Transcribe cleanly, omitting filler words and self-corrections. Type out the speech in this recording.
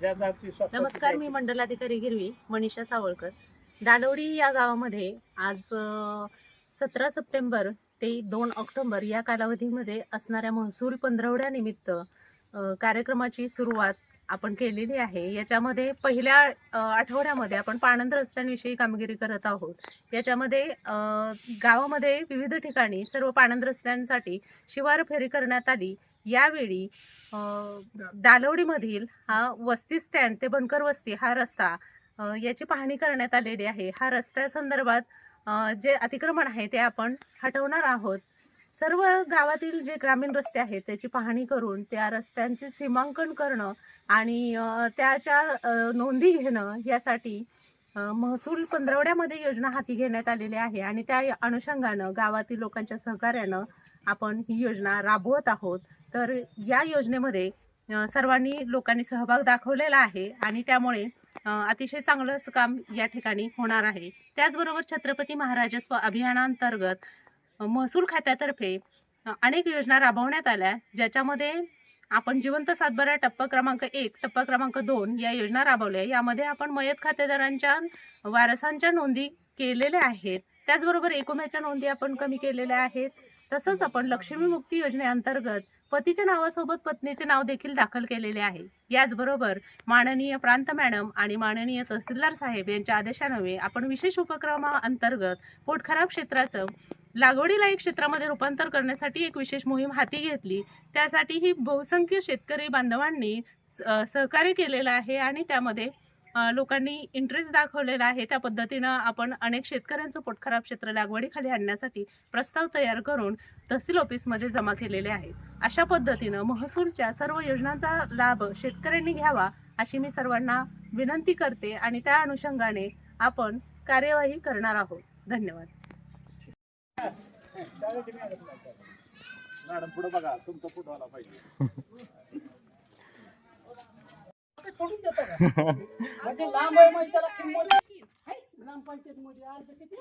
नमस्कार, मी मंडलाधिकारी गिरवी मनीषा सावळकर. दालवडी या गावामध्ये आज 17 सप्टेंबर ते 2 ऑक्टोबर या कालावधीमध्ये असणाऱ्या महसूल पंधरवड्यानिमित्त कार्यक्रमाची सुरुवात आपण केलेली आहे. याच्यामध्ये पहिल्या आठवड्यामध्ये आपण पाणंद रस्त्यांविषयी कामगिरी करत आहोत. याच्यामध्ये गावामध्ये विविध ठिकाणी सर्व पाणंद रस्त्यांसाठी शिवार फेरी करण्यात आली. यावेळी दालवडीमधील हा वस्ती स्टँड ते बनकर वस्ती हा रस्ता याची पाहणी करण्यात आलेली आहे. हा रस्त्यासंदर्भात जे अतिक्रमण आहे ते आपण हटवणार आहोत. सर्व गावातील जे ग्रामीण रस्ते आहेत त्याची पाहणी करून त्या रस्त्यांचे सीमांकन करणं आणि त्याच्या नोंदी घेणं यासाठी महसूल पंधरवड्यामध्ये योजना हाती घेण्यात आलेली आहे आणि त्या अनुषंगानं गावातील लोकांच्या सहकार्यानं आपण ही योजना राबवत आहोत. तर या योजनेमध्ये सर्वांनी लोकांनी सहभाग दाखवलेला आहे आणि त्यामुळे अतिशय चांगलं असं काम या ठिकाणी होणार आहे. त्याचबरोबर छत्रपती महाराजस्व अभियानांतर्गत महसूल खात्यातर्फे अनेक योजना राबवण्यात आल्या, ज्याच्यामध्ये आपण जिवंत सातबारा टप्पा क्रमांक 1, टप्पा क्रमांक 2 या योजना राबवल्या. यामध्ये आपण मयत खातेदारांच्या वारसांच्या नोंदी केलेल्या आहेत. त्याचबरोबर एकुम्याच्या नोंदी आपण कमी केलेल्या आहेत. तसंच आपण लक्ष्मी मुक्ती योजनेअंतर्गत पतीच्या नावासोबत पत्नीचे नाव देखील दाखल केलेले आहे. याचबरोबर माननीय प्रांत मॅडम आणि माननीय तहसीलदार साहेब यांच्या आदेशान्वये आपण विशेष उपक्रमाअंतर्गत पोटखराब क्षेत्राचं लागवडीलायक क्षेत्रामध्ये रूपांतर करण्यासाठी एक विशेष मोहीम हाती घेतली. त्यासाठी ही बहुसंख्य शेतकरी बांधवांनी सहकार्य केलेलं आहे आणि त्यामध्ये लोकांनी इंटरेस्ट दाखवलेला आहे. त्या पद्धतीनं आपण अनेक शेतकऱ्यांचं पोटखराब क्षेत्र लागवडीखाली आणण्यासाठी प्रस्ताव तयार करून तहसील ऑफिसमध्ये जमा केलेले आहेत. अशा पद्धतीनं महसूलच्या सर्व योजनांचा लाभ शेतकऱ्यांनी घ्यावा अशी मी सर्वांना विनंती करते आणि त्या अनुषंगाने आपण कार्यवाही करणार आहोत. धन्यवाद. मॅडम पुढे बघा, तुमचा फोटो आला पाहिजे. सोडून देतो का म्हणजे लांब आहे म्हणजे त्याला किंमत आहे. ग्रामपंचायत मध्ये अर्ज किती